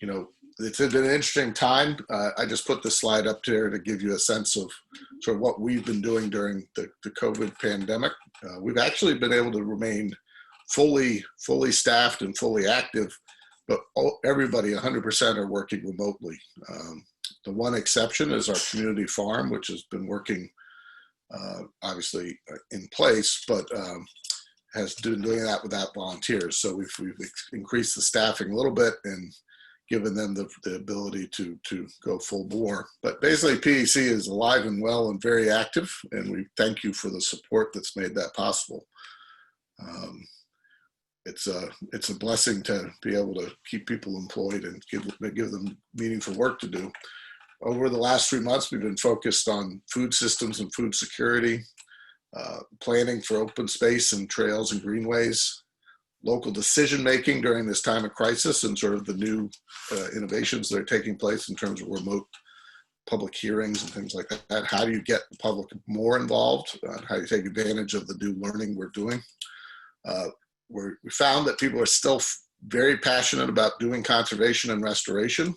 you know, it's been an interesting time. I just put this slide up there to give you a sense of sort of what we've been doing during the COVID pandemic. We've actually been able to remain fully staffed and fully active, but everybody 100% are working remotely. The one exception is our community farm, which has been working obviously in place, but has been doing that without volunteers. So we've increased the staffing a little bit and given them the ability to go full bore. But basically PEC is alive and well and very active, and we thank you for the support that's made that possible. It's a blessing to be able to keep people employed and give them meaningful work to do. Over the last 3 months, we've been focused on food systems and food security, planning for open space and trails and greenways, local decision-making during this time of crisis and sort of the new innovations that are taking place in terms of remote public hearings and things like that. How do you get the public more involved? How do you take advantage of the new learning we're doing? We found that people are still very passionate about doing conservation and restoration.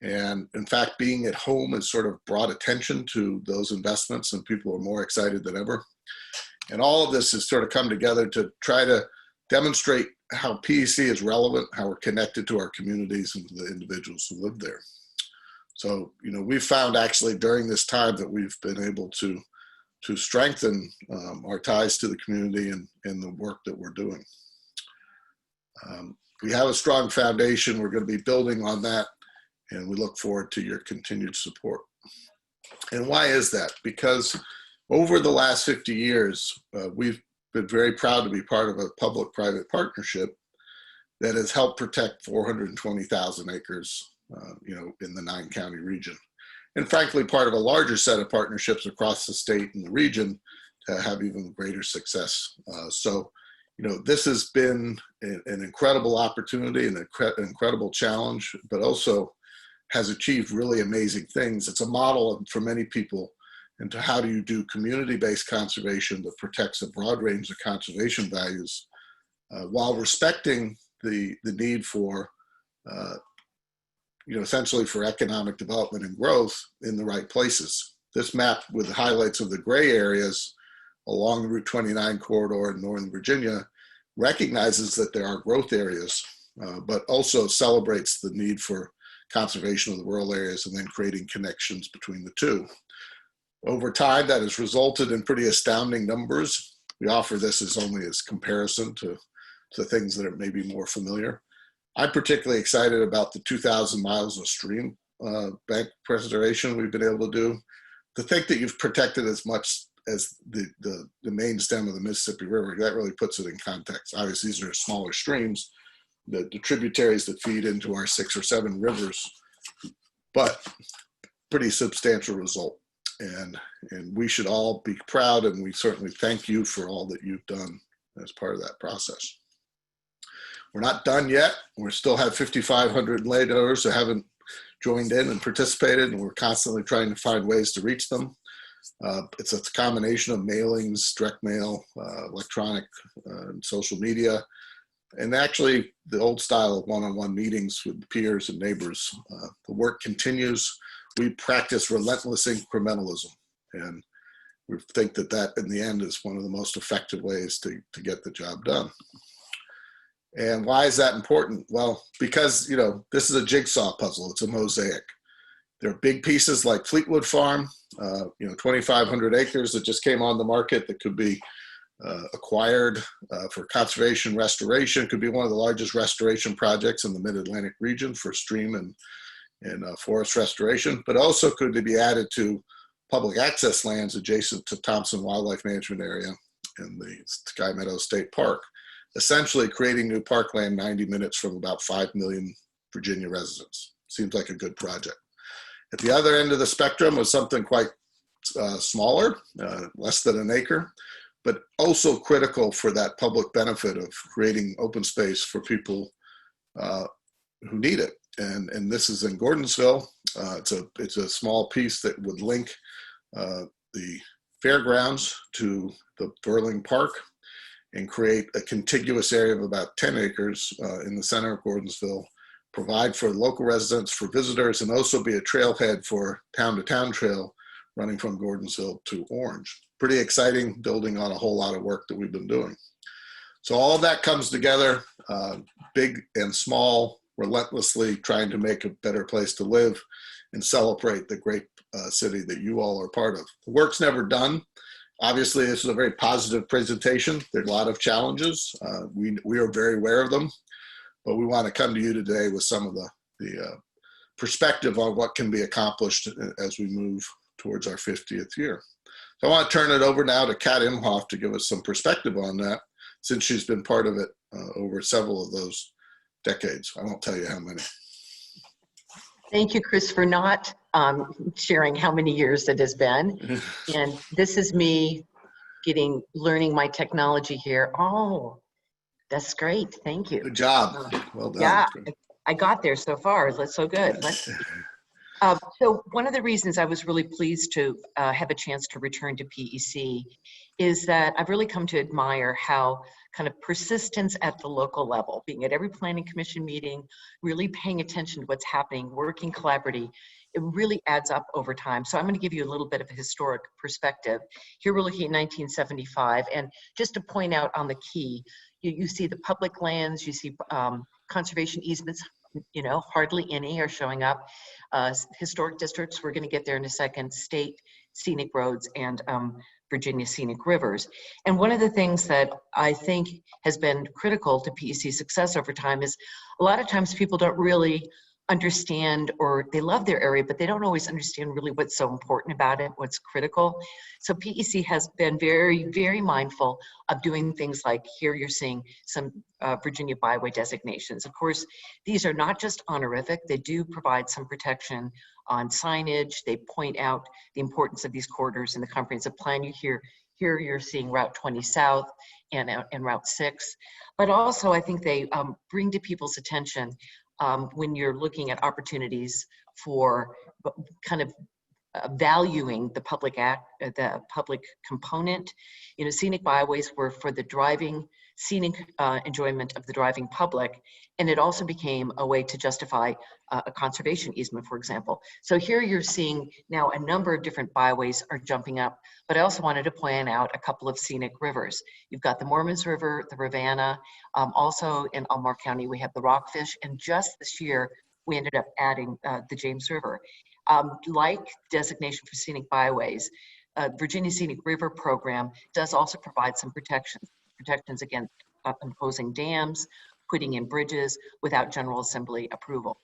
And in fact, being at home has sort of brought attention to those investments, and people are more excited than ever. And all of this has sort of come together to try to demonstrate how PEC is relevant, how we're connected to our communities and the individuals who live there. So, you know, we've found actually during this time that we've been able to strengthen our ties to the community and the work that we're doing. We have a strong foundation. We're going to be building on that, and we look forward to your continued support. And why is that? Because over the last 50 years, we've been very proud to be part of a public-private partnership that has helped protect 420,000 acres, you know, in the 9-county region. And frankly, part of a larger set of partnerships across the state and the region to have even greater success. So, you know, this has been an incredible opportunity and an incredible challenge, but also has achieved really amazing things. It's a model for many people into how do you do community-based conservation that protects a broad range of conservation values while respecting the need for, you know, essentially for economic development and growth in the right places. This map with the highlights of the gray areas along the Route 29 corridor in Northern Virginia recognizes that there are growth areas, but also celebrates the need for conservation of the rural areas and then creating connections between the two. Over time, that has resulted in pretty astounding numbers. We offer this as only as comparison to things that are maybe more familiar. I'm particularly excited about the 2,000 miles of stream bank preservation we've been able to do. To think that you've protected as much as the main stem of the Mississippi River, that really puts it in context. Obviously, these are smaller streams, the tributaries that feed into our 6 or 7 rivers, but pretty substantial result. And we should all be proud, and we certainly thank you for all that you've done as part of that process. We're not done yet. We still have 5,500 landowners who haven't joined in and participated, and we're constantly trying to find ways to reach them. It's a combination of mailings, direct mail, electronic, social media, and actually the old style of one-on-one meetings with peers and neighbors. The work continues. We practice relentless incrementalism, and we think that that in the end is one of the most effective ways to get the job done. And why is that important? Well, because, you know, this is a jigsaw puzzle. It's a mosaic. There are big pieces like Fleetwood Farm, you know, 2,500 acres that just came on the market that could be acquired for conservation restoration. Could be one of the largest restoration projects in the Mid-Atlantic region for stream and forest restoration, but also could be added to public access lands adjacent to Thompson Wildlife Management Area and the Sky Meadow State Park, essentially creating new parkland 90 minutes from about 5 million Virginia residents. Seems like a good project. At the other end of the spectrum was something quite smaller, less than an acre, but also critical for that public benefit of creating open space for people who need it. And this is in Gordonsville. It's a small piece that would link the fairgrounds to the Burling Park and create a contiguous area of about 10 acres in the center of Gordonsville, provide for local residents, for visitors, and also be a trailhead for town-to-town trail running from Gordonsville to Orange. Pretty exciting, building on a whole lot of work that we've been doing. So all of that comes together, big and small, relentlessly trying to make a better place to live and celebrate the great city that you all are part of. The work's never done. Obviously, this is a very positive presentation. There are a lot of challenges. We are very aware of them, but we want to come to you today with some of the perspective on what can be accomplished as we move towards our 50th year. So I want to turn it over now to Kat Imhoff to give us some perspective on that, since she's been part of it over several of those decades. I won't tell you how many. Thank you, Chris, for not sharing how many years it has been. And this is me learning my technology here. Oh, that's great. Thank you. Good job. Well done. Yeah, I got there so far. That's so good. Let's see. So one of the reasons I was really pleased to have a chance to return to PEC is that I've really come to admire how kind of persistence at the local level, being at every planning commission meeting, really paying attention to what's happening, working collaboratively, it really adds up over time. So I'm going to give you a little bit of a historic perspective. Here we're looking at 1975, and just to point out on the key, you see the public lands, you see conservation easements, you know, hardly any are showing up. Historic districts, we're going to get there in a second, state scenic roads, and Virginia scenic rivers. And one of the things that I think has been critical to PEC's success over time is a lot of times people don't really understand, or they love their area, but they don't always understand really what's so important about it, what's critical. So PEC has been very, very mindful of doing things like here you're seeing some Virginia byway designations. Of course, these are not just honorific, they do provide some protection on signage. They point out the importance of these corridors in the comprehensive plan. Here you're seeing Route 20 South and Route 6, but also I think they bring to people's attention when you're looking at opportunities for kind of valuing the public component. You know, scenic byways were for the driving, scenic enjoyment of the driving public, and it also became a way to justify a conservation easement, for example. So here you're seeing now a number of different byways are jumping up, but I also wanted to point out a couple of scenic rivers. You've got the Mormons River, the Rivanna, also in Albemarle County we have the Rockfish, and just this year we ended up adding the James River. Like designation for scenic byways, Virginia Scenic River Program does also provide some protections against imposing dams, putting in bridges without General Assembly approval.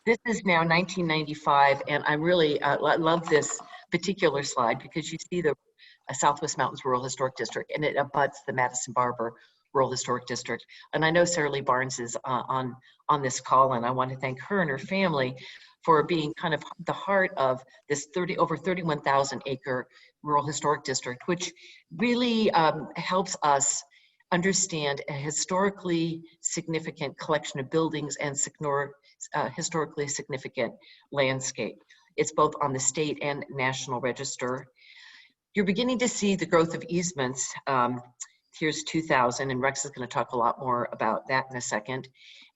This is now 1995, and I really love this particular slide because you see the Southwest Mountains Rural Historic District, and it abuts the Madison Barber Rural Historic District. And I know Sarah Lee Barnes is on this call, and I want to thank her and her family for being kind of the heart of this over 31,000 acre rural historic district, which really helps us understand a historically significant collection of buildings and historically significant landscape. It's both on the state and national register. You're beginning to see the growth of easements. Here's 2000, and Rex is going to talk a lot more about that in a second.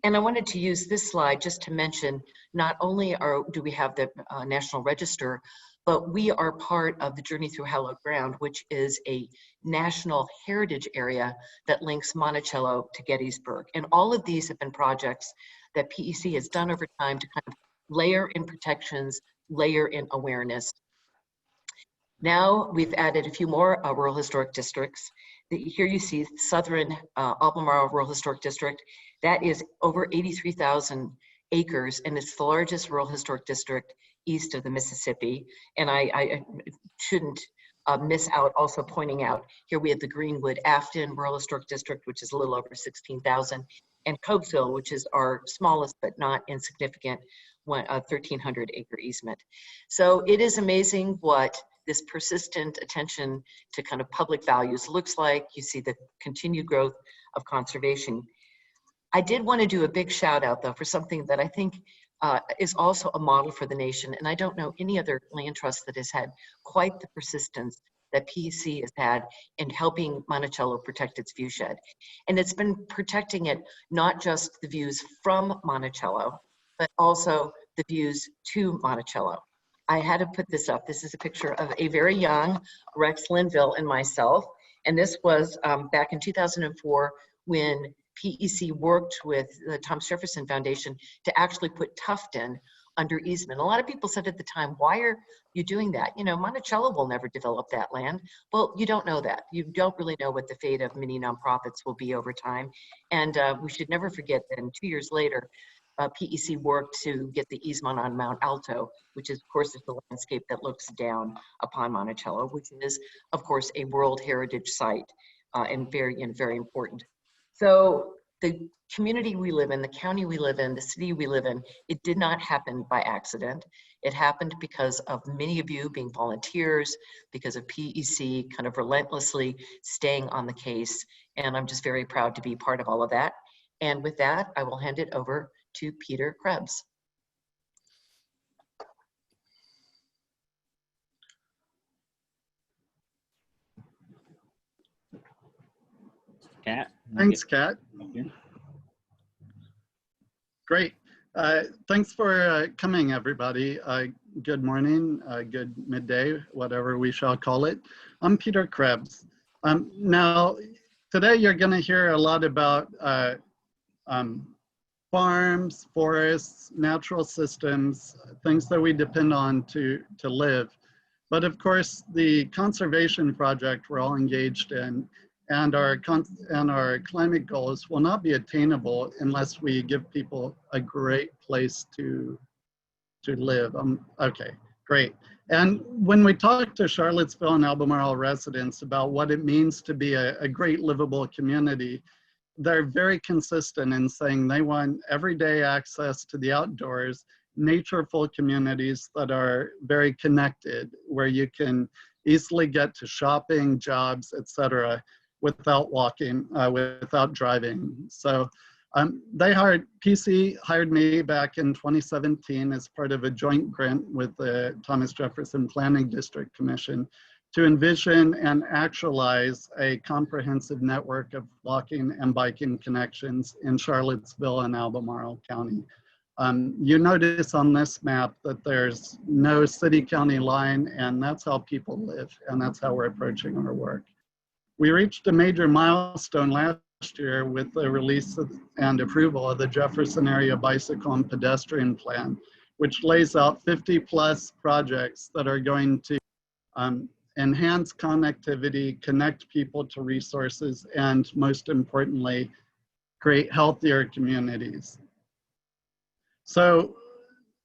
And I wanted to use this slide just to mention, not only do we have the National Register, but we are part of the Journey Through Hallowed Ground, which is a national heritage area that links Monticello to Gettysburg. And all of these have been projects that PEC has done over time to kind of layer in protections, layer in awareness. Now we've added a few more rural historic districts. Here you see Southern Albemarle Rural Historic District. That is over 83,000 acres, and it's the largest rural historic district east of the Mississippi. And I shouldn't miss out also pointing out, here we have the Greenwood Afton Rural Historic District, which is a little over 16,000, and Cobesville, which is our smallest but not insignificant, 1,300 acre easement. So it is amazing what this persistent attention to kind of public values looks like. You see the continued growth of conservation. I did want to do a big shout out though for something that I think is also a model for the nation, and I don't know any other land trust that has had quite the persistence that PEC has had in helping Monticello protect its viewshed. And it's been protecting it, not just the views from Monticello, but also the views to Monticello. I had to put this up. This is a picture of a very young Rex Linville and myself. And this was back in 2004 when PEC worked with the Thomas Jefferson Foundation to actually put Tufton under easement. A lot of people said at the time, why are you doing that? You know, Monticello will never develop that land. Well, you don't know that. You don't really know what the fate of many nonprofits will be over time. And we should never forget that 2 years later, PEC worked to get the easement on Mount Alto, which is, of course, is the landscape that looks down upon Monticello, which is, of course, a World Heritage Site and very important. So the community we live in, the county we live in, the city we live in, it did not happen by accident. It happened because of many of you being volunteers, because of PEC kind of relentlessly staying on the case. And I'm just very proud to be part of all of that. And with that, I will hand it over to Peter Krebbs. Kat. Thanks, Kat. Thank you. Great. Thanks for coming, everybody. Good morning, good midday, whatever we shall call it. I'm Peter Krebbs. Now, today you're going to hear a lot about farms, forests, natural systems, things that we depend on to live. But of course, the conservation project we're all engaged in and our climate goals will not be attainable unless we give people a great place to live. Okay, great. And when we talk to Charlottesville and Albemarle residents about what it means to be a great livable community, they're very consistent in saying they want everyday access to the outdoors, natureful communities that are very connected, where you can easily get to shopping, jobs, etc., without walking, without driving. So PEC hired me back in 2017 as part of a joint grant with the Thomas Jefferson Planning District Commission to envision and actualize a comprehensive network of walking and biking connections in Charlottesville and Albemarle County. You notice on this map that there's no city-county line, and that's how people live, and that's how we're approaching our work. We reached a major milestone last year with the release and approval of the Jefferson Area Bicycle and Pedestrian Plan, which lays out 50+ projects that are going to enhance connectivity, connect people to resources, and most importantly, create healthier communities. So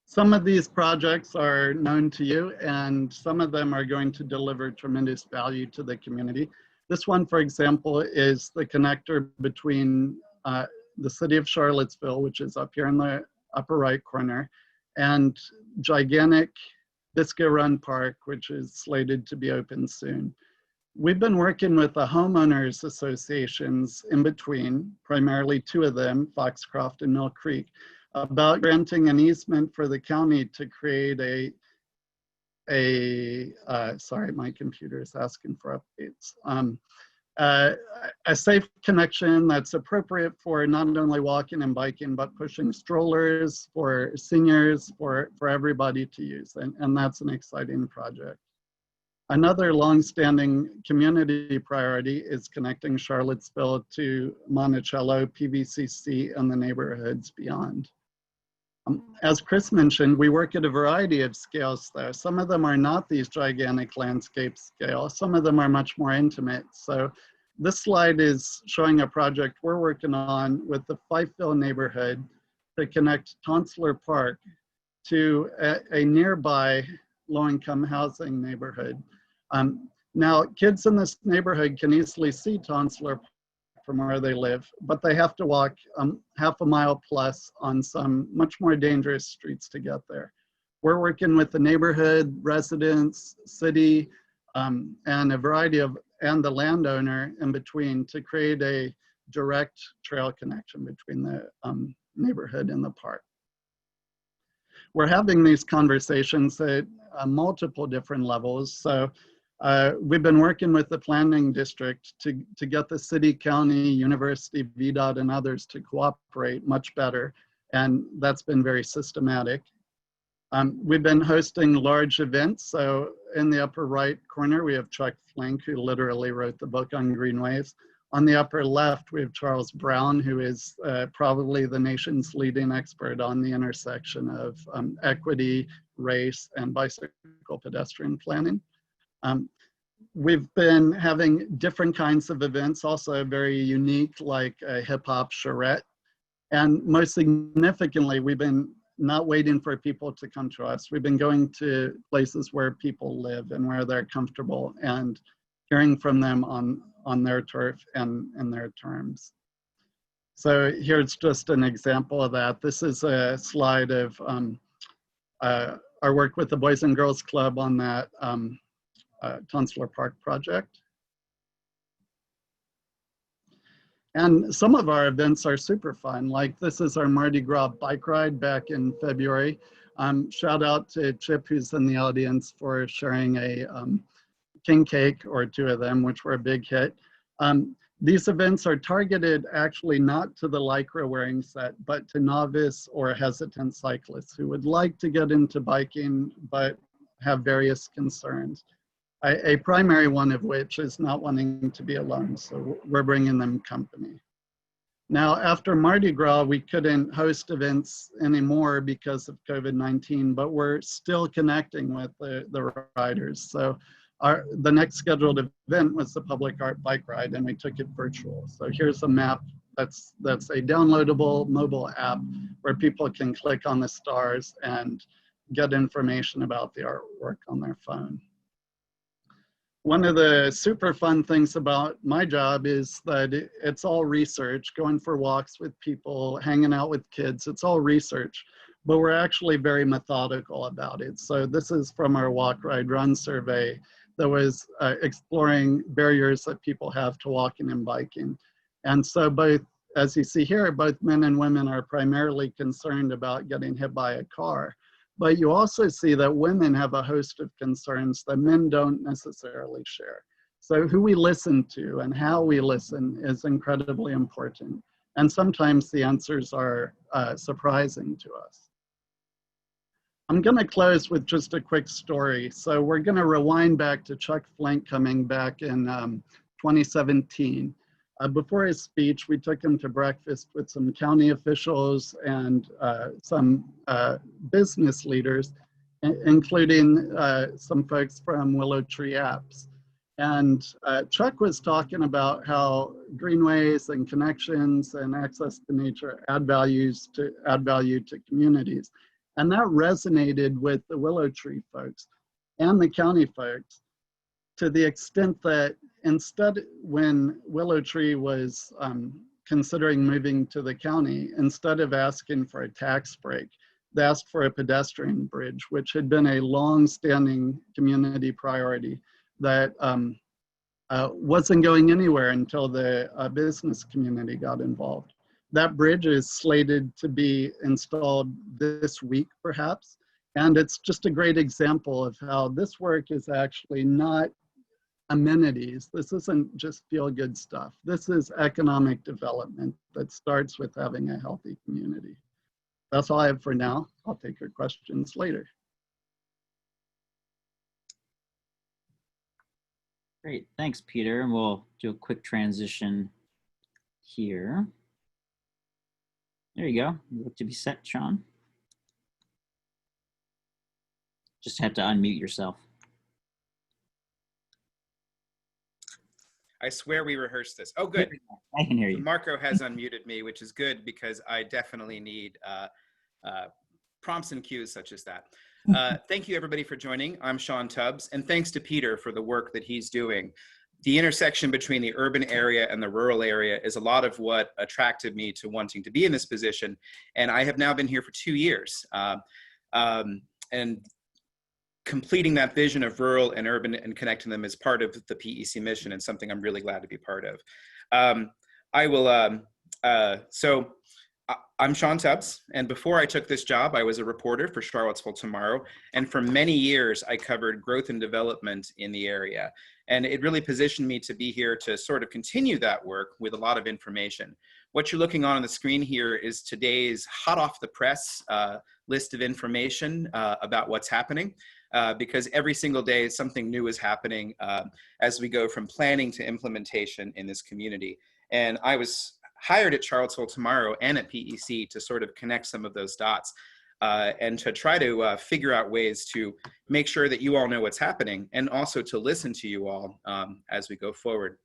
some of these projects are known to you, and some of them are going to deliver tremendous value to the community. This one, for example, is the connector between the city of Charlottesville, which is up here in the upper right corner, and gigantic Biscayne Run Park, which is slated to be open soon. We've been working with the homeowners associations in between, primarily 2 of them, Foxcroft and Mill Creek, about granting an easement for the county to create sorry, my computer is asking for updates. A safe connection that's appropriate for not only walking and biking, but pushing strollers for seniors, for everybody to use. And that's an exciting project. Another longstanding community priority is connecting Charlottesville to Monticello, PVCC, and the neighborhoods beyond. As Chris mentioned, we work at a variety of scales there. Some of them are not these gigantic landscape scale. Some of them are much more intimate. So this slide is showing a project we're working on with the Fifeville neighborhood to connect Tonsler Park to a nearby low-income housing neighborhood. Now, kids in this neighborhood can easily see Tonsler Park from where they live, but they have to walk half a mile plus on some much more dangerous streets to get there. We're working with the neighborhood, residents, city, and a variety of, and the landowner in between to create a direct trail connection between the neighborhood and the park. We're having these conversations at multiple different levels. So We've been working with the planning district to get the city, county, university, VDOT, and others to cooperate much better. And that's been very systematic. We've been hosting large events. So in the upper right corner, we have Chuck Flink, who literally wrote the book on greenways. On the upper left, we have Charles Brown, who is probably the nation's leading expert on the intersection of equity, race, and bicycle pedestrian planning. We've been having different kinds of events, also very unique, like a hip hop charrette. And most significantly, we've been not waiting for people to come to us. We've been going to places where people live and where they're comfortable and hearing from them on their turf and their terms. So here's just an example of that. This is a slide of our work with the Boys and Girls Club on that Tonsler Park project. And some of our events are super fun. Like this is our Mardi Gras bike ride back in February. Shout out to Chip, who's in the audience, for sharing a king cake or two of them, which were a big hit. These events are targeted actually not to the Lycra wearing set, but to novice or hesitant cyclists who would like to get into biking, but have various concerns. A primary one of which is not wanting to be alone, so we're bringing them company. Now, after Mardi Gras, we couldn't host events anymore because of COVID-19, but we're still connecting with the riders. So the next scheduled event was the public art bike ride, and we took it virtual. So here's a map that's a downloadable mobile app where people can click on the stars and get information about the artwork on their phone. One of the super fun things about my job is that it's all research, going for walks with people, hanging out with kids, it's all research, but we're actually very methodical about it. So this is from our Walk, Ride, Run survey that was exploring barriers that people have to walking and biking. And so both, as you see here, both men and women are primarily concerned about getting hit by a car. But you also see that women have a host of concerns that men don't necessarily share. So who we listen to and how we listen is incredibly important. And sometimes the answers are surprising to us. I'm gonna close with just a quick story. So we're gonna rewind back to Chuck Flink coming back in 2017. Before his speech, we took him to breakfast with some county officials and some business leaders, including some folks from Willow Tree Apps. And Chuck was talking about how greenways and connections and access to nature add value to communities. And that resonated with the Willow Tree folks and the county folks, to the extent that instead, when Willow Tree was considering moving to the county, instead of asking for a tax break, they asked for a pedestrian bridge, which had been a long-standing community priority that wasn't going anywhere until the business community got involved. That bridge is slated to be installed this week, perhaps, and it's just a great example of how this work is actually not amenities. This isn't just feel-good stuff. This is economic development that starts with having a healthy community. That's all I have for now. I'll take your questions later. Great, thanks, Peter. And we'll do a quick transition here. There you go. You look to be set, Sean. Just have to unmute yourself. I swear we rehearsed this. Oh, good. I can hear you. Marco has unmuted me, which is good because I definitely need prompts and cues such as that. Thank you, everybody, for joining. I'm Sean Tubbs, and thanks to Peter for the work that he's doing. The intersection between the urban area and the rural area is a lot of what attracted me to wanting to be in this position, and I have now been here for 2 years. And completing that vision of rural and urban and connecting them is part of the PEC mission and something I'm really glad to be part of. I'm Sean Tubbs, and before I took this job, I was a reporter for Charlottesville Tomorrow, and for many years, I covered growth and development in the area. And it really positioned me to be here to sort of continue that work with a lot of information. What you're looking on the screen here is today's hot off the press list of information about what's happening, because every single day something new is happening as we go from planning to implementation in this community. And I was hired at Charlottesville Tomorrow and at PEC to sort of connect some of those dots and to try to figure out ways to make sure that you all know what's happening and also to listen to you all as we go forward.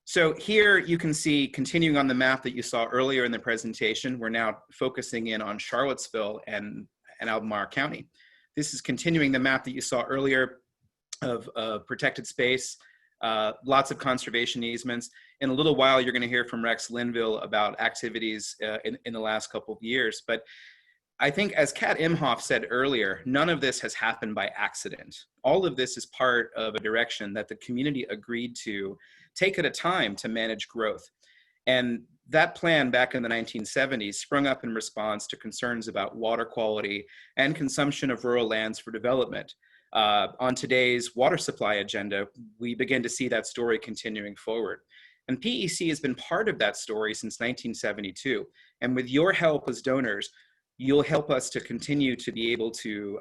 So here you can see, continuing on the map that you saw earlier in the presentation, we're now focusing in on Charlottesville and Albemarle County. This is continuing the map that you saw earlier of protected space, lots of conservation easements. In a little while, you're going to hear from Rex Linville about activities in the last couple of years. But I think, as Kat Imhoff said earlier, none of this has happened by accident. All of this is part of a direction that the community agreed to take at a time to manage growth. And that plan back in the 1970s sprung up in response to concerns about water quality and consumption of rural lands for development. On today's water supply agenda, we begin to see that story continuing forward. And PEC has been part of that story since 1972. And with your help as donors, you'll help us to continue to be able to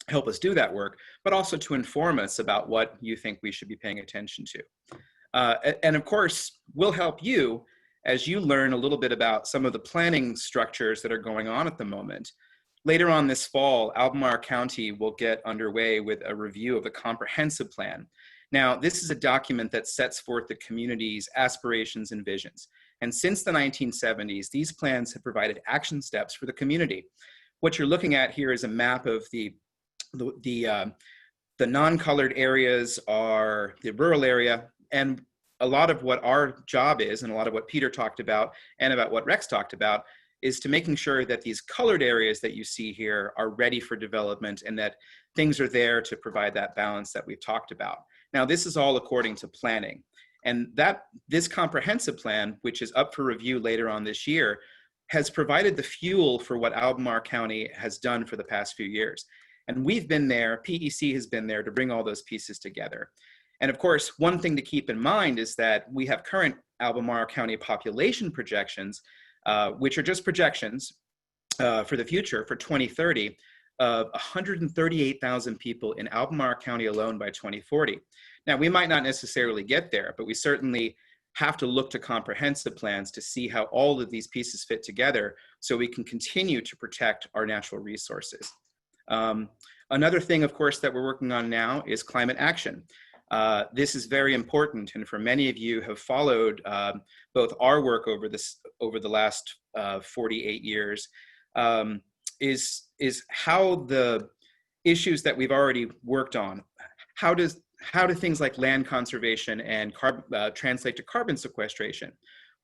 help us do that work, but also to inform us about what you think we should be paying attention to. And of course, we'll help you as you learn a little bit about some of the planning structures that are going on at the moment. Later on this fall, Albemarle County will get underway with a review of the comprehensive plan. Now, this is a document that sets forth the community's aspirations and visions. And since the 1970s, these plans have provided action steps for the community. What you're looking at here is a map of the non-colored areas are the rural area, and a lot of what our job is, and a lot of what Peter talked about, and about what Rex talked about, is to making sure that these colored areas that you see here are ready for development and that things are there to provide that balance that we've talked about. Now, this is all according to planning. And this comprehensive plan, which is up for review later on this year, has provided the fuel for what Albemarle County has done for the past few years. And we've been there, PEC has been there to bring all those pieces together. And of course, one thing to keep in mind is that we have current Albemarle County population projections, which are just projections for the future for 2030, of 138,000 people in Albemarle County alone by 2040. Now, we might not necessarily get there, but we certainly have to look to comprehensive plans to see how all of these pieces fit together so we can continue to protect our natural resources. Another thing, of course, that we're working on now is climate action. This is very important, and for many of you have followed both our work over the last 48 years, is how the issues that we've already worked on, how do things like land conservation and translate to carbon sequestration?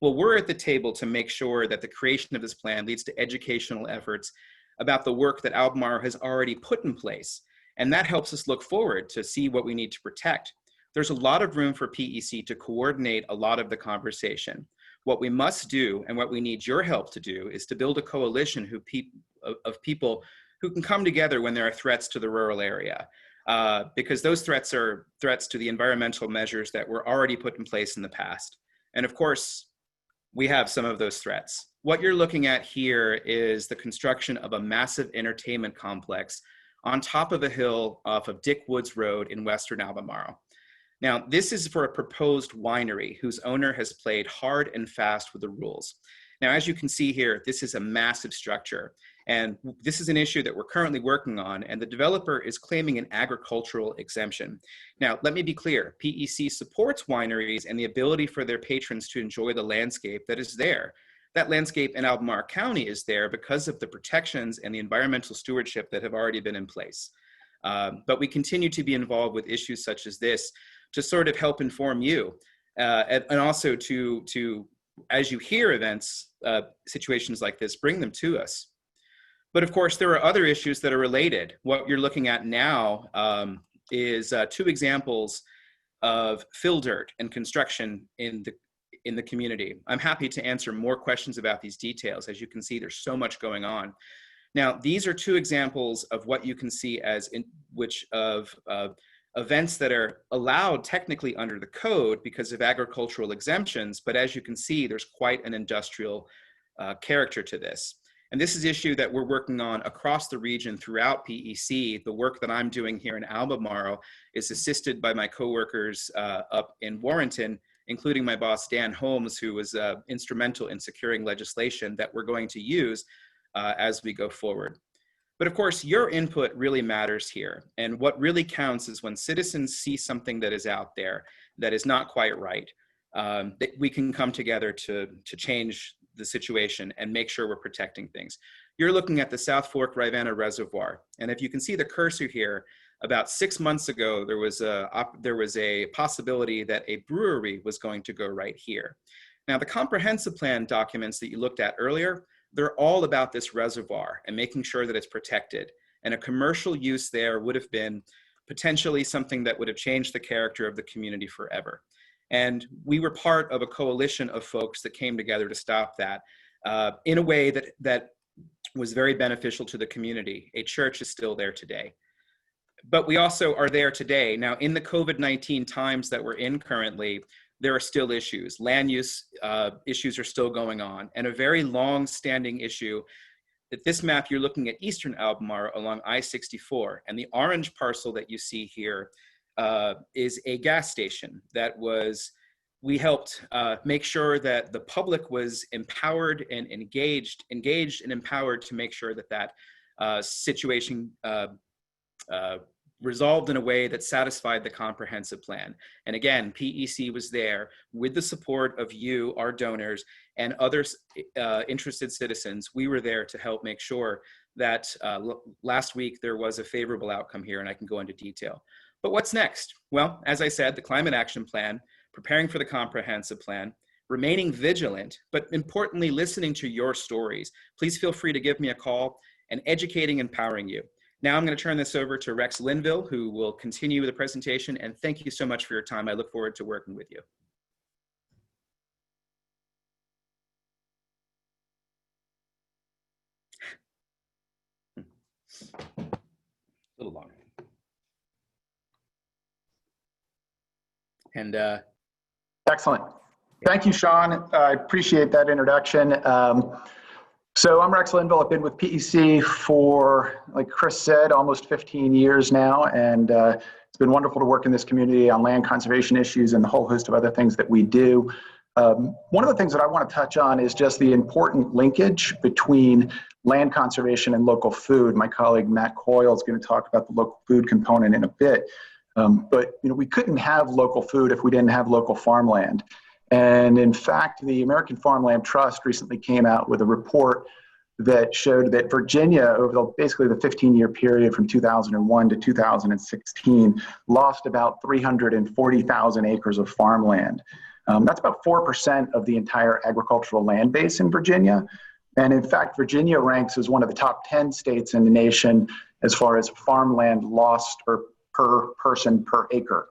Well, we're at the table to make sure that the creation of this plan leads to educational efforts about the work that Albemarle has already put in place. And that helps us look forward to see what we need to protect. There's a lot of room for PEC to coordinate a lot of the conversation. What we must do, and what we need your help to do, is to build a coalition of people who can come together when there are threats to the rural area. Because those threats are threats to the environmental measures that were already put in place in the past. And of course, we have some of those threats. What you're looking at here is the construction of a massive entertainment complex on top of a hill off of Dick Woods Road in Western Albemarle. Now, this is for a proposed winery whose owner has played hard and fast with the rules. Now, as you can see here, this is a massive structure. And this is an issue that we're currently working on, and the developer is claiming an agricultural exemption. Now, let me be clear, PEC supports wineries and the ability for their patrons to enjoy the landscape that is there. That landscape in Albemarle County is there because of the protections and the environmental stewardship that have already been in place. But we continue to be involved with issues such as this to sort of help inform you, and also to, as you hear events, situations like this, bring them to us. But of course, there are other issues that are related. What you're looking at now is two examples of fill dirt and construction in the community. I'm happy to answer more questions about these details. As you can see, there's so much going on. Now, these are two examples of what you can see as events that are allowed technically under the code because of agricultural exemptions, but as you can see, there's quite an industrial character to this. And this is an issue that we're working on across the region throughout PEC. The work that I'm doing here in Albemarle is assisted by my coworkers up in Warrenton, including my boss, Dan Holmes, who was instrumental in securing legislation that we're going to use as we go forward. But of course, your input really matters here. And what really counts is when citizens see something that is out there that is not quite right, that we can come together to change the situation and make sure we're protecting things. You're looking at the South Fork Rivanna Reservoir. And if you can see the cursor here, about 6 months ago, there was a possibility that a brewery was going to go right here. Now, the comprehensive plan documents that you looked at earlier, they're all about this reservoir and making sure that it's protected. And a commercial use there would have been potentially something that would have changed the character of the community forever. And we were part of a coalition of folks that came together to stop that in a way that was very beneficial to the community. A church is still there today. But we also are there today. Now, in the COVID-19 times that we're in currently, there are still issues. Land use issues are still going on. And a very long-standing issue, at this map, you're looking at eastern Albemarle along I-64. And the orange parcel that you see here is a gas station that we helped make sure that the public was empowered and engaged and empowered to make sure that situation resolved in a way that satisfied the comprehensive plan. And again, PEC was there with the support of you, our donors, and other interested citizens. We were there to help make sure that last week there was a favorable outcome here, and I can go into detail. But what's next? Well, as I said, the Climate Action Plan, preparing for the comprehensive plan, remaining vigilant, but importantly, listening to your stories. Please feel free to give me a call, and educating and empowering you. Now I'm going to turn this over to Rex Linville, who will continue the presentation, and thank you so much for your time. I look forward to working with you. A little longer. And excellent. Thank you, Sean. I appreciate that introduction. So I'm Rex Linville. I've been with PEC for, like Chris said, almost 15 years now. And it's been wonderful to work in this community on land conservation issues and the whole host of other things that we do. One of the things that I want to touch on is just the important linkage between land conservation and local food. My colleague, Matt Coyle, is going to talk about the local food component in a bit. But we couldn't have local food if we didn't have local farmland. And in fact, the American Farmland Trust recently came out with a report that showed that Virginia, over basically the 15-year period from 2001 to 2016, lost about 340,000 acres of farmland. That's about 4% of the entire agricultural land base in Virginia. And in fact, Virginia ranks as one of the top 10 states in the nation as far as farmland lost per person per acre.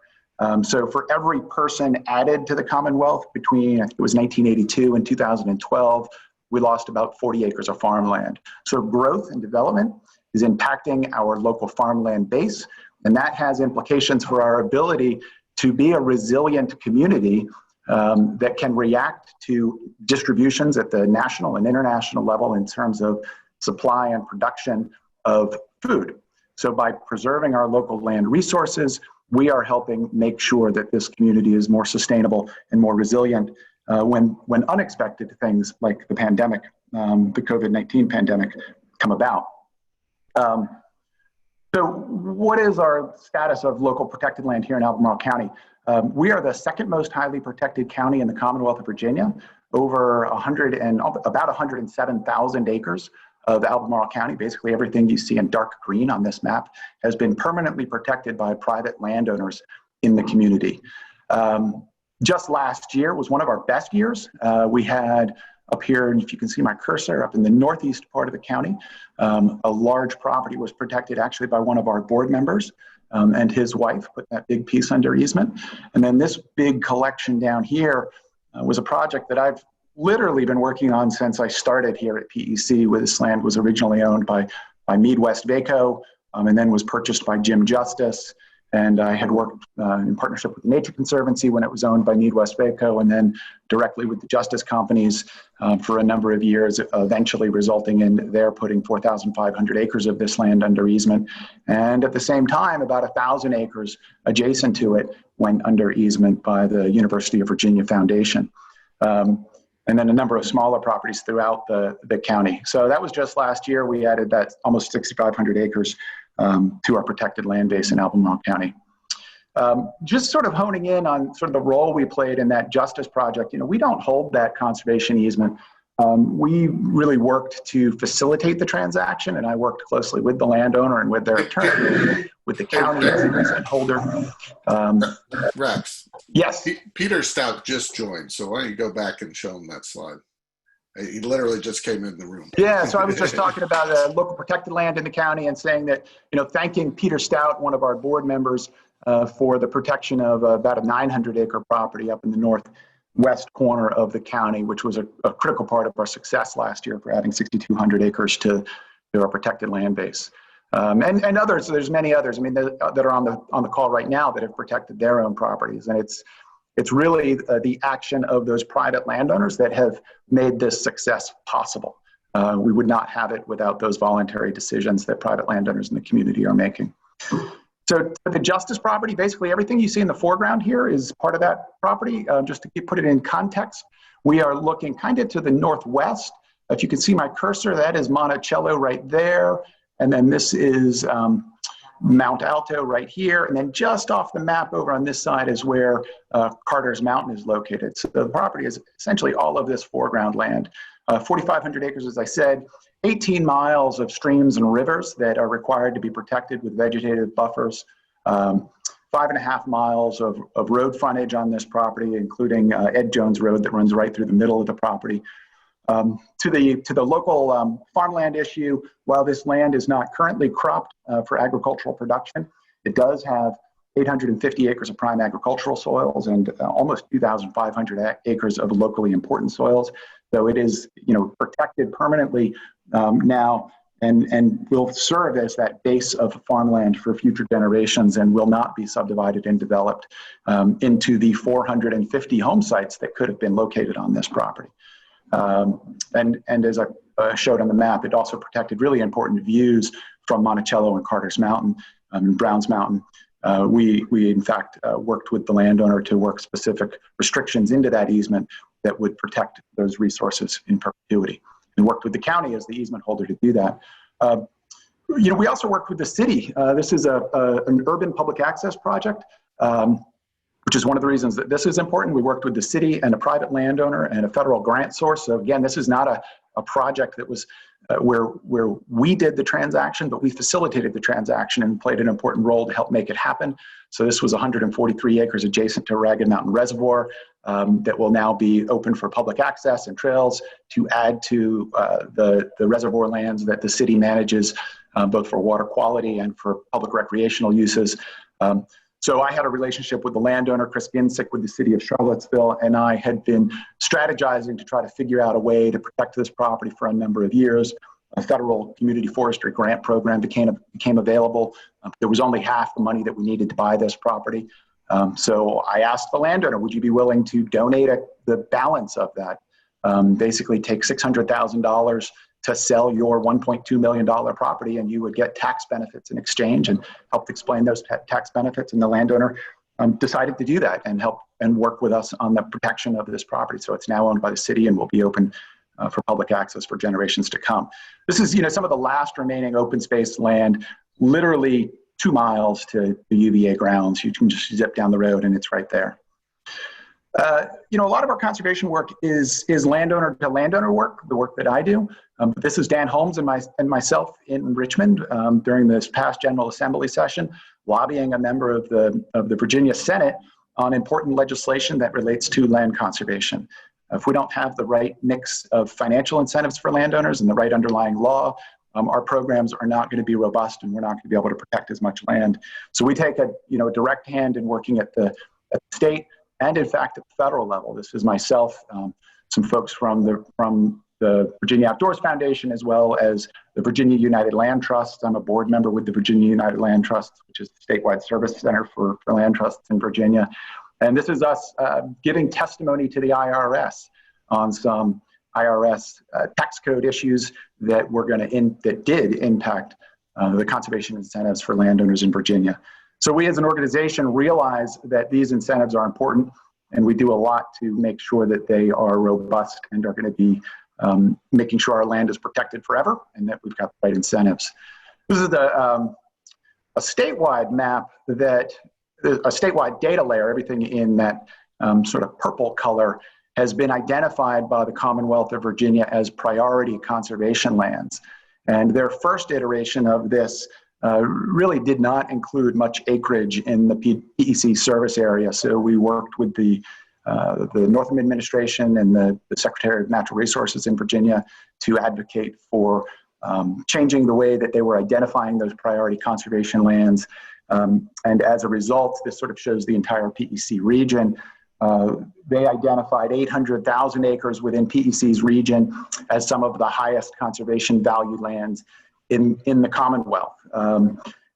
So for every person added to the Commonwealth between, I think it was 1982 and 2012, we lost about 40 acres of farmland. So growth and development is impacting our local farmland base, and that has implications for our ability to be a resilient community that can react to distributions at the national and international level in terms of supply and production of food. So by preserving our local land resources, we are helping make sure that this community is more sustainable and more resilient when unexpected things like the pandemic, the COVID-19 pandemic, come about. So what is our status of local protected land here in Albemarle County? We are the second most highly protected county in the Commonwealth of Virginia, over about 107,000 acres of Albemarle County. Basically everything you see in dark green on this map has been permanently protected by private landowners in the community. Just last year was one of our best years. We had up here, and if you can see my cursor, up in the northeast part of the county, a large property was protected actually by one of our board members and his wife, put that big piece under easement. And then this big collection down here was a project that I've literally been working on since I started here at PEC, where this land was originally owned by Midwest Vaco, and then was purchased by Jim Justice. And I had worked in partnership with the Nature Conservancy when it was owned by Midwest Vaco, and then directly with the Justice Companies for a number of years, eventually resulting in their putting 4,500 acres of this land under easement. And at the same time, about 1,000 acres adjacent to it went under easement by the University of Virginia Foundation. And then a number of smaller properties throughout the county. So that was just last year. We added that almost 6,500 acres to our protected land base in Albemarle County. Just sort of honing in on sort of the role we played in that justice project, we don't hold that conservation easement. We really worked to facilitate the transaction, and I worked closely with the landowner and with their attorney, with the county as an easement holder. Rex. Yes. Peter Stout just joined, so why don't you go back and show him that slide? He literally just came in the room. Yeah, so I was just talking about local protected land in the county and saying that, thanking Peter Stout, one of our board members, for the protection of about a 900-acre property up in the northwest corner of the county, which was a critical part of our success last year for adding 6,200 acres to our protected land base. And others, there's many others, that are on the call right now that have protected their own properties. And it's really the action of those private landowners that have made this success possible. We would not have it without those voluntary decisions that private landowners in the community are making. So the justice property, basically everything you see in the foreground here is part of that property. Just to put it in context, we are looking kind of to the northwest. If you can see my cursor, that is Monticello right there. And then this is Mount Alto right here. And then just off the map over on this side is where Carter's Mountain is located. So the property is essentially all of this foreground land. 4,500 acres, as I said, 18 miles of streams and rivers that are required to be protected with vegetative buffers. 5.5 miles of road frontage on this property, including Ed Jones Road that runs right through the middle of the property. To the local farmland issue, while this land is not currently cropped for agricultural production, it does have 850 acres of prime agricultural soils and almost 2,500 acres of locally important soils. So it is, protected permanently now and will serve as that base of farmland for future generations and will not be subdivided and developed into the 450 home sites that could have been located on this property. And as I showed on the map, it also protected really important views from Monticello and Carter's Mountain and Browns Mountain. We in fact worked with the landowner to work specific restrictions into that easement that would protect those resources in perpetuity, and worked with the county as the easement holder to do that. We also worked with the city. This is an urban public access project, which is one of the reasons that this is important. We worked with the city and a private landowner and a federal grant source. So again, this is not a project that was where we did the transaction, but we facilitated the transaction and played an important role to help make it happen. So this was 143 acres adjacent to Ragged Mountain Reservoir that will now be open for public access and trails to add to the reservoir lands that the city manages, both for water quality and for public recreational uses. So I had a relationship with the landowner, Chris Ginsick, with the city of Charlottesville, and I had been strategizing to try to figure out a way to protect this property for a number of years. A federal community forestry grant program became available. There was only half the money that we needed to buy this property. So I asked the landowner, would you be willing to donate the balance of that? Basically take $600,000 to sell your $1.2 million property, and you would get tax benefits in exchange, and helped explain those tax benefits. And the landowner decided to do that and help and work with us on the protection of this property. So it's now owned by the city and will be open for public access for generations to come. This is, some of the last remaining open space land, literally 2 miles to the UVA grounds. You can just zip down the road and it's right there. A lot of our conservation work is landowner to landowner work, the work that I do. This is Dan Holmes and myself in Richmond during this past General Assembly session, lobbying a member of the Virginia Senate on important legislation that relates to land conservation. If we don't have the right mix of financial incentives for landowners and the right underlying law, our programs are not going to be robust, and we're not going to be able to protect as much land. So we take a direct hand in working at the state and in fact at the federal level. This is myself, some folks from the Virginia Outdoors Foundation, as well as the Virginia United Land Trust. I'm a board member with the Virginia United Land Trust, which is the statewide service center for land trusts in Virginia. And this is us giving testimony to the IRS on some IRS tax code issues that that did impact the conservation incentives for landowners in Virginia. So we as an organization realize that these incentives are important, and we do a lot to make sure that they are robust and are going to be making sure our land is protected forever and that we've got the right incentives. This is a statewide map a statewide data layer, everything in that sort of purple color has been identified by the Commonwealth of Virginia as priority conservation lands. And their first iteration of this really did not include much acreage in the PEC service area. So we worked with the Northam administration and the Secretary of Natural Resources in Virginia to advocate for changing the way that they were identifying those priority conservation lands. And as a result, this sort of shows the entire PEC region. They identified 800,000 acres within PEC's region as some of the highest conservation value lands in the Commonwealth.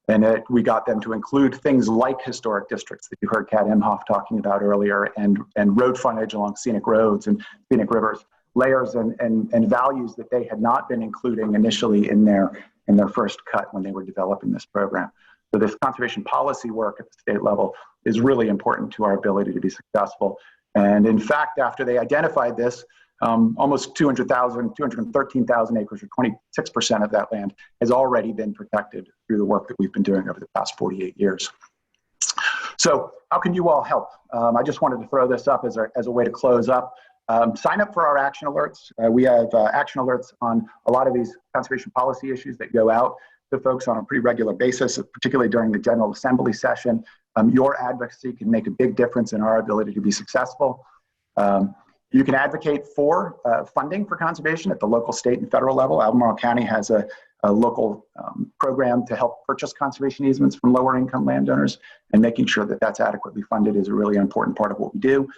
And we got them to include things like historic districts that you heard Kat Imhoff talking about earlier, and road frontage along scenic roads and scenic rivers, layers and values that they had not been including initially in their first cut when they were developing this program. So this conservation policy work at the state level is really important to our ability to be successful. And in fact, after they identified this, almost 213,000 acres, or 26% of that land, has already been protected through the work that we've been doing over the past 48 years. So how can you all help? I just wanted to throw this up as a way to close up. Sign up for our action alerts. We have action alerts on a lot of these conservation policy issues that go out to folks on a pretty regular basis, particularly during the General Assembly session. Your advocacy can make a big difference in our ability to be successful. You can advocate for funding for conservation at the local, state, and federal level. Albemarle County has a local program to help purchase conservation easements from lower income landowners, and making sure that that's adequately funded is a really important part of what we do.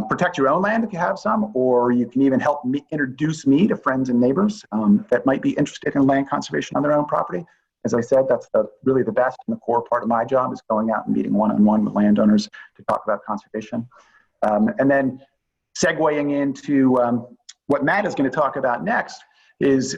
Protect your own land if you have some, or you can even help introduce me to friends and neighbors that might be interested in land conservation on their own property. As I said, that's really the best and the core part of my job, is going out and meeting one-on-one with landowners to talk about conservation. And then segueing into what Matt is going to talk about next is,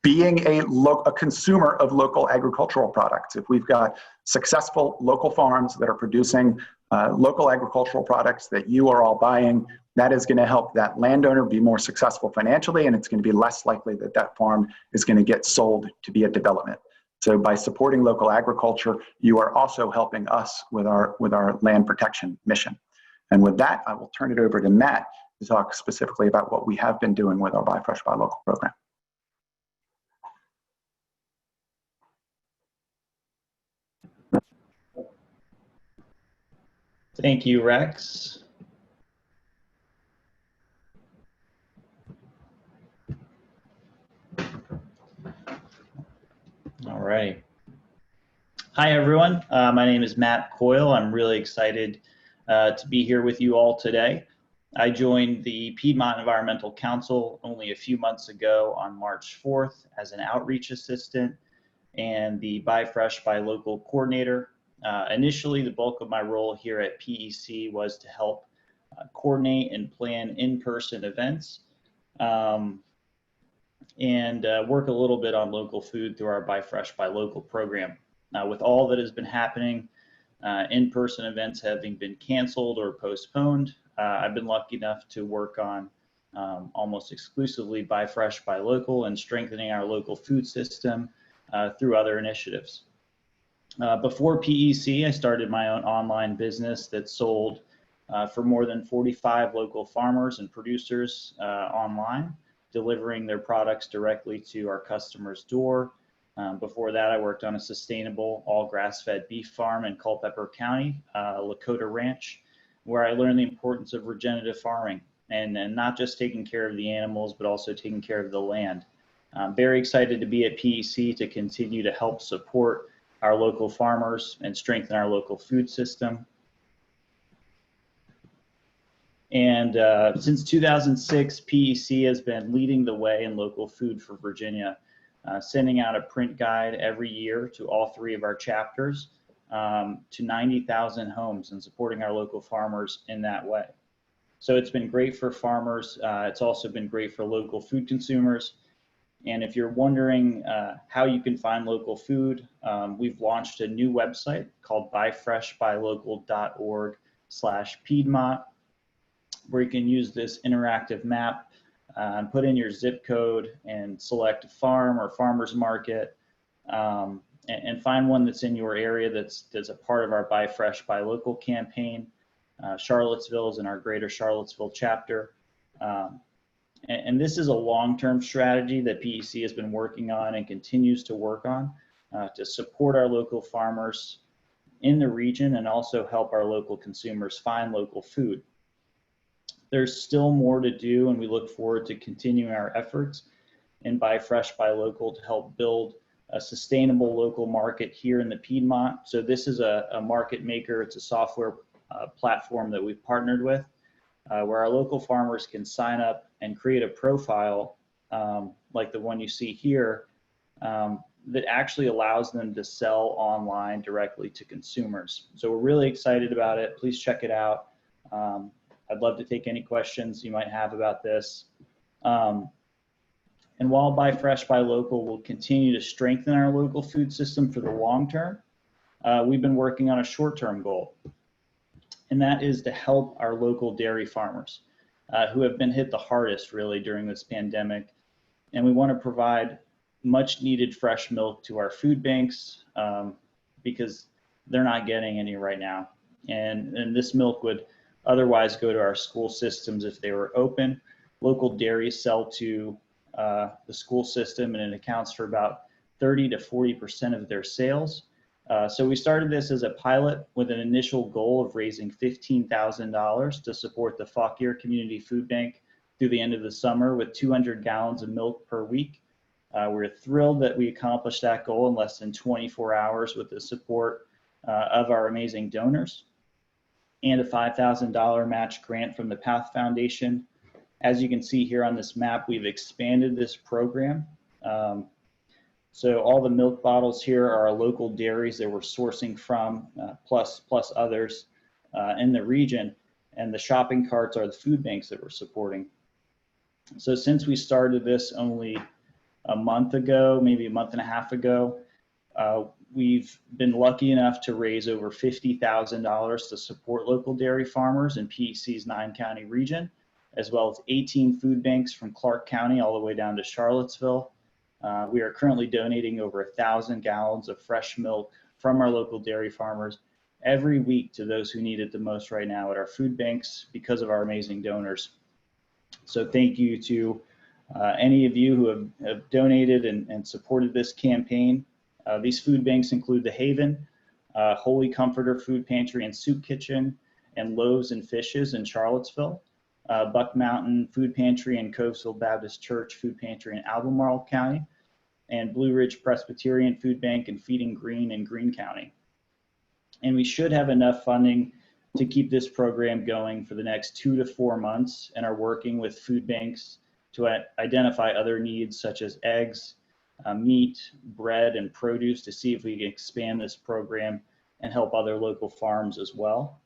being a consumer of local agricultural products. If we've got successful local farms that are producing local agricultural products that you are all buying, that is going to help that landowner be more successful financially, and it's going to be less likely that that farm is going to get sold to be a development. So by supporting local agriculture, you are also helping us with our land protection mission. And with that, I will turn it over to Matt to talk specifically about what we have been doing with our Buy Fresh, Buy Local program. Thank you, Rex. All right. Hi, everyone. My name is Matt Coyle. I'm really excited to be here with you all today. I joined the Piedmont Environmental Council only a few months ago on March 4th as an outreach assistant and the Buy Fresh, Buy Local coordinator. Initially, the bulk of my role here at PEC was to help coordinate and plan in-person events and work a little bit on local food through our Buy Fresh, Buy Local program. With all that has been happening, in-person events having been canceled or postponed, I've been lucky enough to work on almost exclusively Buy Fresh, Buy Local and strengthening our local food system through other initiatives. Before PEC, I started my own online business that sold for more than 45 local farmers and producers online, delivering their products directly to our customers' door. Before that, I worked on a sustainable all grass-fed beef farm in Culpeper County, Lakota Ranch, where I learned the importance of regenerative farming and not just taking care of the animals, but also taking care of the land. I'm very excited to be at PEC to continue to help support our local farmers and strengthen our local food system. And since 2006, PEC has been leading the way in local food for Virginia, sending out a print guide every year to all 3 of our chapters to 90,000 homes and supporting our local farmers in that way. So it's been great for farmers. It's also been great for local food consumers. And if you're wondering how you can find local food, we've launched a new website called buyfreshbylocal.org/Piedmont, where you can use this interactive map and put in your zip code and select a farm or farmer's market, and find one that's in your area that's a part of our Buy Fresh, Buy Local campaign. Charlottesville is in our greater Charlottesville chapter. And this is a long-term strategy that PEC has been working on and continues to work on to support our local farmers in the region and also help our local consumers find local food. There's still more to do, and we look forward to continuing our efforts in Buy Fresh, Buy Local to help build a sustainable local market here in the Piedmont. So this is a market maker. It's a software platform that we've partnered with, where our local farmers can sign up and create a profile like the one you see here that actually allows them to sell online directly to consumers. So we're really excited about it. Please check it out. I'd love to take any questions you might have about this. And while Buy Fresh, Buy Local will continue to strengthen our local food system for the long term, we've been working on a short-term goal, and that is to help our local dairy farmers who have been hit the hardest really during this pandemic. And we want to provide much needed fresh milk to our food banks because they're not getting any right now. And this milk would otherwise go to our school systems if they were open. Local dairies sell to the school system, and it accounts for about 30 to 40% of their sales. So we started this as a pilot with an initial goal of raising $15,000 to support the Fauquier Community Food Bank through the end of the summer with 200 gallons of milk per week. We're thrilled that we accomplished that goal in less than 24 hours with the support of our amazing donors and a $5,000 match grant from the Path Foundation. As you can see here on this map, we've expanded this program. So all the milk bottles here are local dairies that we're sourcing from, plus others in the region. And the shopping carts are the food banks that we're supporting. So since we started this only a month ago, maybe a month and a half ago, we've been lucky enough to raise over $50,000 to support local dairy farmers in PEC's 9-county region, as well as 18 food banks from Clark County all the way down to Charlottesville. We are currently donating over 1,000 gallons of fresh milk from our local dairy farmers every week to those who need it the most right now at our food banks because of our amazing donors. So thank you to any of you who have donated and supported this campaign. These food banks include the Haven, Holy Comforter Food Pantry and Soup Kitchen, and Loaves and Fishes in Charlottesville, Buck Mountain Food Pantry and Covesville Baptist Church Food Pantry in Albemarle County, and Blue Ridge Presbyterian Food Bank and Feeding Green in Greene County. And we should have enough funding to keep this program going for the next 2 to 4 months, and are working with food banks to identify other needs such as eggs, meat, bread, and produce to see if we can expand this program and help other local farms as well.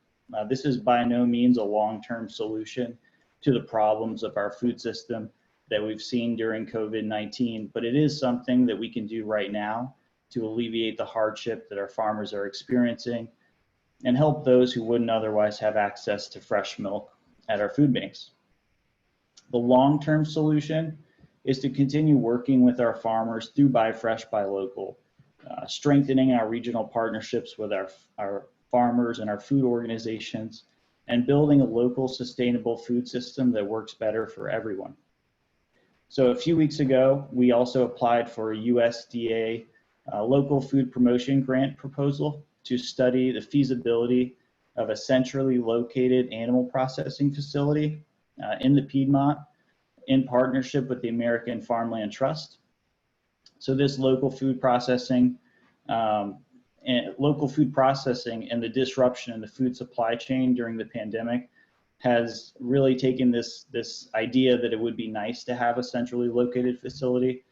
This is by no means a long-term solution to the problems of our food system that we've seen during COVID-19, but it is something that we can do right now to alleviate the hardship that our farmers are experiencing and help those who wouldn't otherwise have access to fresh milk at our food banks. The long-term solution is to continue working with our farmers through Buy Fresh, Buy Local, strengthening our regional partnerships with our farmers and our food organizations, and building a local sustainable food system that works better for everyone. So a few weeks ago, we also applied for a USDA local food promotion grant proposal to study the feasibility of a centrally located animal processing facility in the Piedmont in partnership with the American Farmland Trust. So this local food processing and the disruption in the food supply chain during the pandemic has really taken this idea that it would be nice to have a centrally located facility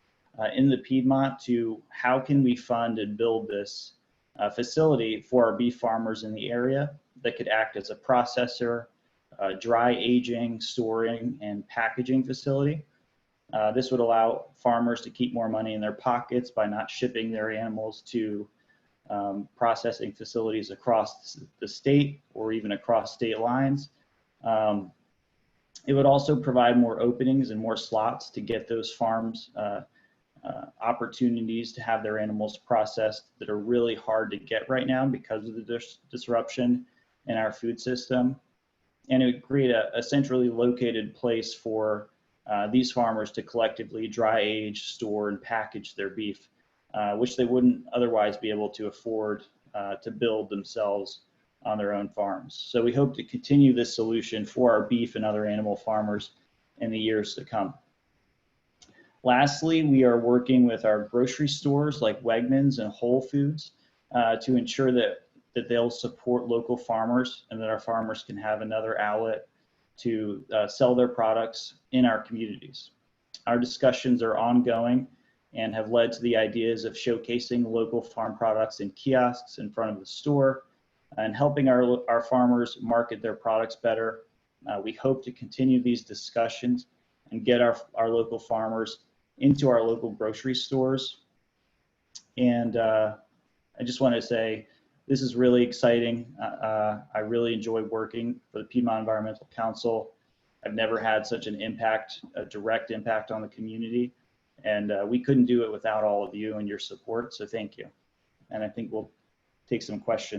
in the Piedmont to how can we fund and build this facility for our beef farmers in the area that could act as a processor, dry aging, storing, and packaging facility. This would allow farmers to keep more money in their pockets by not shipping their animals to processing facilities across the state or even across state lines. It would also provide more openings and more slots to get those farms opportunities to have their animals processed that are really hard to get right now because of the disruption in our food system. And it would create a centrally located place for these farmers to collectively dry age, store, and package their beef, which they wouldn't otherwise be able to afford to build themselves on their own farms. So we hope to continue this solution for our beef and other animal farmers in the years to come. Lastly, we are working with our grocery stores like Wegmans and Whole Foods to ensure that they'll support local farmers and that our farmers can have another outlet to sell their products in our communities. Our discussions are ongoing and have led to the ideas of showcasing local farm products in kiosks in front of the store and helping our farmers market their products better. We hope to continue these discussions and get our local farmers into our local grocery stores. And I just want to say, this is really exciting. I really enjoy working for the Piedmont Environmental Council. I've never had such an impact, a direct impact on the community. And we couldn't do it without all of you and your support, so thank you. And I think we'll take some questions.